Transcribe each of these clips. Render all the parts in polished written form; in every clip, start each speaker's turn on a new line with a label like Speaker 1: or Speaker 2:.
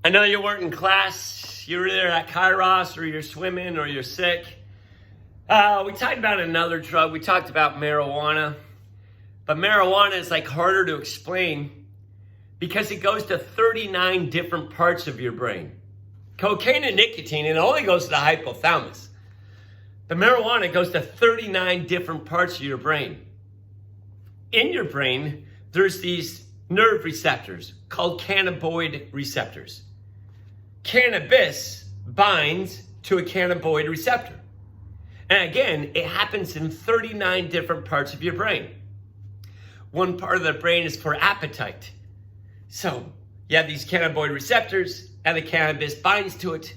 Speaker 1: I know you weren't in class. You're either at Kairos or you're swimming or you're sick. We talked about another drug. We talked about marijuana. But marijuana is like harder to explain because it goes to 39 different parts of your brain. Cocaine and nicotine, it only goes to the hypothalamus. The marijuana goes to 39 different parts of your brain. In your brain, there's these nerve receptors called cannabinoid receptors. Cannabis binds to a cannabinoid receptor. And again, it happens in 39 different parts of your brain. One part of the brain is for appetite. So you have these cannabinoid receptors and the cannabis binds to it.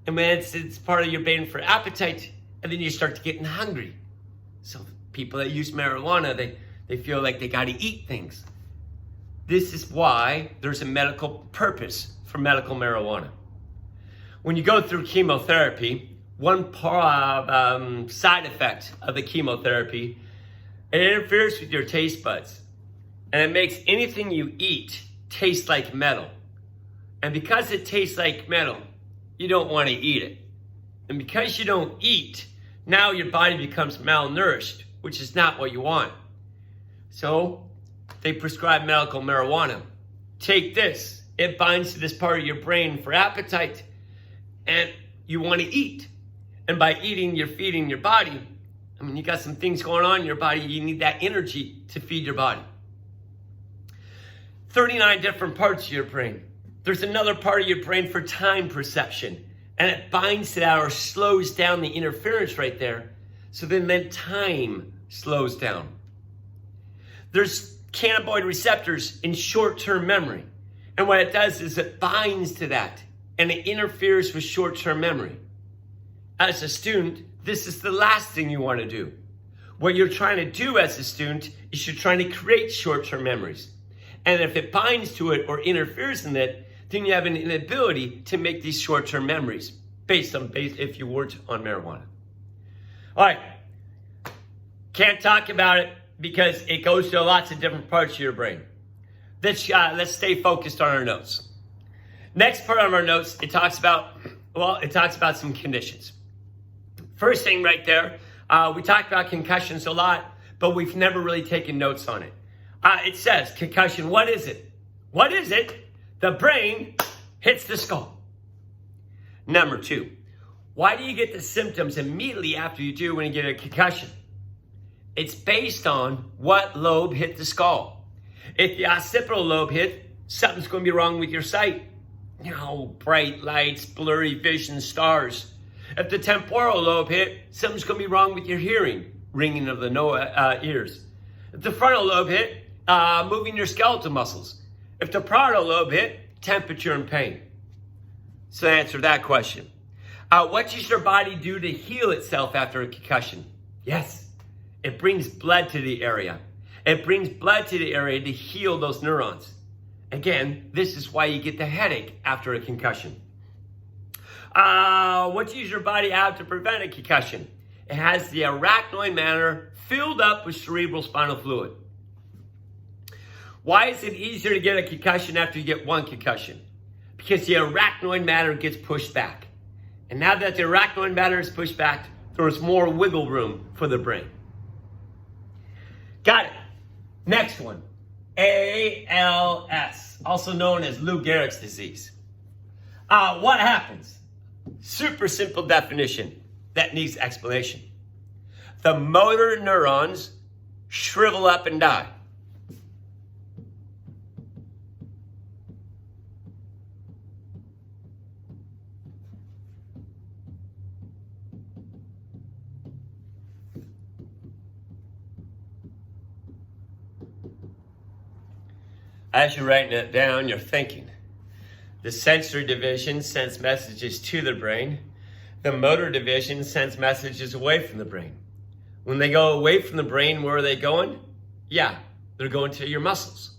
Speaker 1: And when it's part of your brain for appetite, and then you start to getting hungry. So people that use marijuana, they feel like they got to eat things. This is why there's a medical purpose for medical marijuana. When you go through chemotherapy, one side effect of the chemotherapy, it interferes with your taste buds. And it makes anything you eat taste like metal. And because it tastes like metal, you don't want to eat it. And because you don't eat, now your body becomes malnourished, which is not what you want. So they prescribe medical marijuana. Take this. It binds to this part of your brain for appetite, and you want to eat. And by eating, you're feeding your body. I mean, you got some things going on in your body. You need that energy to feed your body. 39 different parts of your brain. There's another part of your brain for time perception. And it binds to that or slows down the interference right there. So then time slows down. There's cannabinoid receptors in short-term memory. And what it does is it binds to that and it interferes with short-term memory. As a student, this is the last thing you want to do. What you're trying to do as a student is you're trying to create short-term memories. And if it binds to it or interferes in it, then you have an inability to make these short-term memories based if you weren't on marijuana. All right, can't talk about it because it goes to lots of different parts of your brain. Let's stay focused on our notes. Next part of our notes, it talks about some conditions. First thing right there, we talked about concussions a lot, but we've never really taken notes on it. It says concussion, what is it? What is it? The brain hits the skull. Number 2, why do you get the symptoms immediately after you do when you get a concussion? It's based on what lobe hit the skull. If the occipital lobe hit, something's going to be wrong with your sight. You know, bright lights, blurry vision, stars. If the temporal lobe hit, something's going to be wrong with your hearing, ringing of the ears. If the frontal lobe hit, moving your skeletal muscles. If the parietal lobe hit, temperature and pain. So answer that question. What does your body do to heal itself after a concussion? Yes, it brings blood to the area. It brings blood to the area to heal those neurons. Again, this is why you get the headache after a concussion. What does your body have to prevent a concussion? It has the arachnoid matter filled up with cerebral spinal fluid. Why is it easier to get a concussion after you get one concussion? Because the arachnoid matter gets pushed back. And now that the arachnoid matter is pushed back, there's more wiggle room for the brain. Got it. Next one. ALS, also known as Lou Gehrig's disease. What happens? Super simple definition that needs explanation. The motor neurons shrivel up and die. As you're writing it down, you're thinking. The sensory division sends messages to the brain. The motor division sends messages away from the brain. When they go away from the brain, where are they going? Yeah, they're going to your muscles.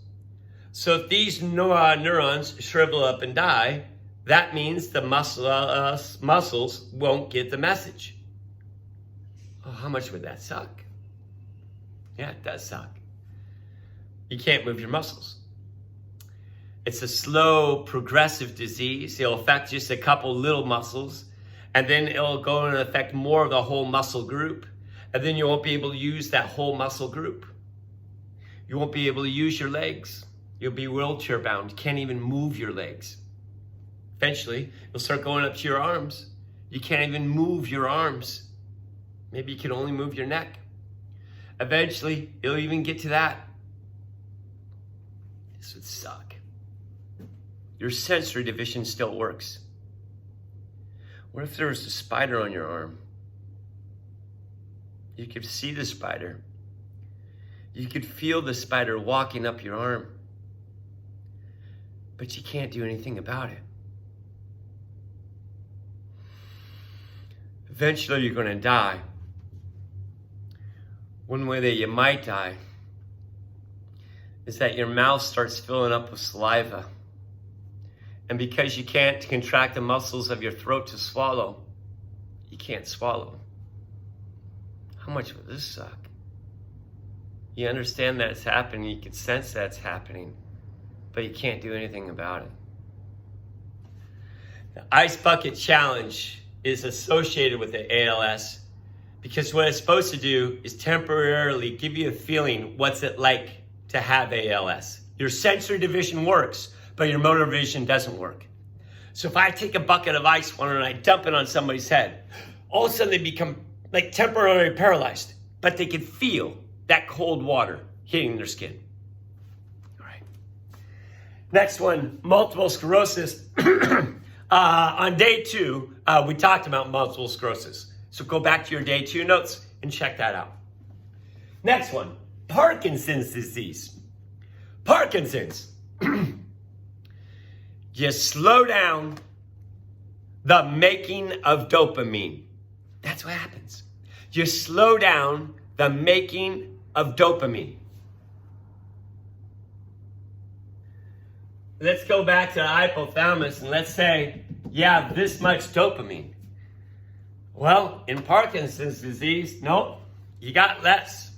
Speaker 1: So if these neurons shrivel up and die, that means the muscles won't get the message. Oh, how much would that suck? Yeah, it does suck. You can't move your muscles. It's a slow, progressive disease. It'll affect just a couple little muscles, and then it'll go and affect more of the whole muscle group. And then you won't be able to use that whole muscle group. You won't be able to use your legs. You'll be wheelchair bound. You can't even move your legs. Eventually, you'll start going up to your arms. You can't even move your arms. Maybe you can only move your neck. Eventually, you'll even get to that. This would suck. Your sensory division still works. What if there was a spider on your arm? You could see the spider. You could feel the spider walking up your arm. But you can't do anything about it. Eventually, you're going to die. One way that you might die is that your mouth starts filling up with saliva. And because you can't contract the muscles of your throat to swallow, you can't swallow. How much would this suck? You understand that it's happening, you can sense that it's happening, but you can't do anything about it. The Ice Bucket Challenge is associated with the ALS because what it's supposed to do is temporarily give you a feeling what's it like to have ALS. Your sensory division works, but your motor vision doesn't work. So if I take a bucket of ice water and I dump it on somebody's head, all of a sudden they become like temporarily paralyzed, but they can feel that cold water hitting their skin. All right. Next one, multiple sclerosis. On day 2, we talked about multiple sclerosis. So go back to your day 2 notes and check that out. Next one, Parkinson's disease. Parkinson's. You slow down the making of dopamine. That's what happens. You slow down the making of dopamine. Let's go back to the hypothalamus and let's say you have this much dopamine. Well, in Parkinson's disease, nope, you got less.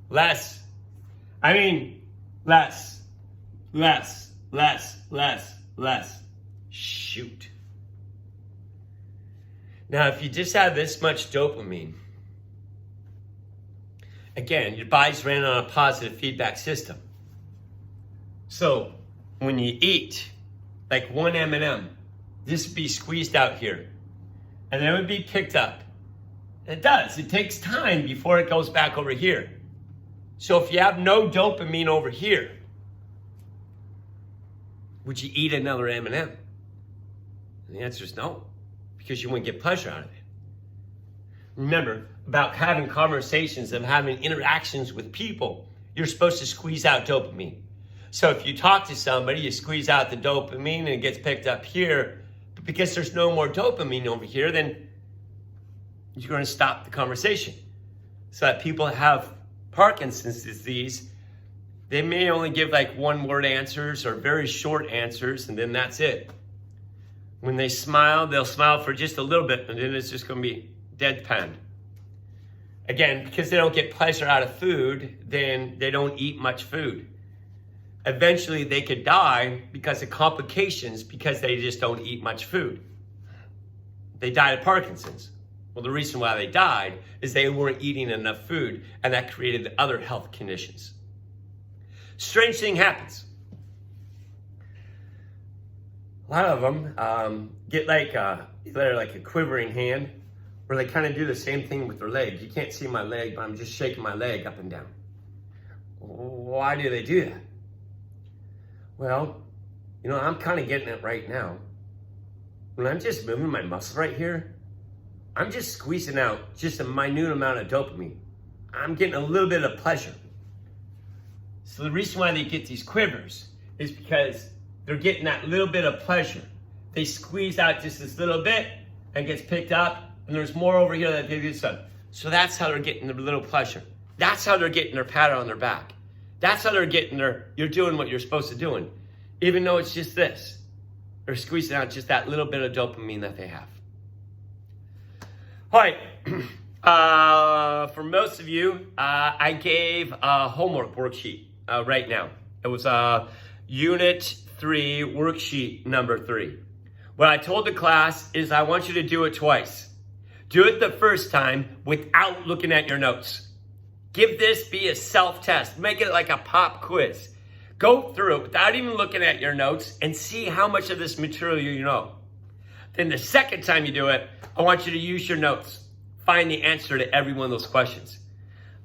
Speaker 1: Less. I mean, less. Shoot. Now, if you just have this much dopamine, again, your body's ran on a positive feedback system. So when you eat, like one M&M, this would be squeezed out here, and then it would be picked up. It does. It takes time before it goes back over here. So if you have no dopamine over here, would you eat another M&M? And the answer is no, because you wouldn't get pleasure out of it. Remember, about having conversations and having interactions with people, you're supposed to squeeze out dopamine. So if you talk to somebody, you squeeze out the dopamine and it gets picked up here, but because there's no more dopamine over here, then you're going to stop the conversation. So that people that have Parkinson's disease, they may only give like one-word answers or very short answers, and then that's it. When they smile, they'll smile for just a little bit, and then it's just going to be deadpan. Again, because they don't get pleasure out of food, then they don't eat much food. Eventually, they could die because of complications because they just don't eat much food. They died of Parkinson's. Well, the reason why they died is they weren't eating enough food, and that created other health conditions. Strange thing happens. A lot of them get like either like a quivering hand, or they kind of do the same thing with their leg. You can't see my leg, but I'm just shaking my leg up and down. Why do they do that? Well, you know, I'm kind of getting it right now. When I'm just moving my muscle right here, I'm just squeezing out just a minute amount of dopamine. I'm getting a little bit of pleasure. So the reason why they get these quivers is because they're getting that little bit of pleasure. They squeeze out just this little bit and gets picked up, and there's more over here that they do some. So that's how they're getting their little pleasure. That's how they're getting their pat on their back. That's how they're getting you're doing what you're supposed to do. Even though it's just this, they're squeezing out just that little bit of dopamine that they have. All right, for most of you, I gave a homework worksheet right now. It was Unit 3, worksheet number 3. What I told the class is I want you to do it twice. Do it the first time without looking at your notes. Give this be a self-test. Make it like a pop quiz. Go through it without even looking at your notes and see how much of this material you know. Then the second time you do it, I want you to use your notes. Find the answer to every one of those questions.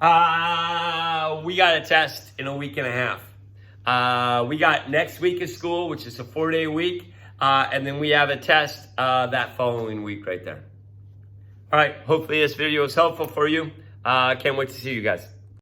Speaker 1: We got a test in a week and a half. We got next week of school, which is a 4-day week. And then we have a test that following week right there. All right, hopefully this video is helpful for you. Can't wait to see you guys.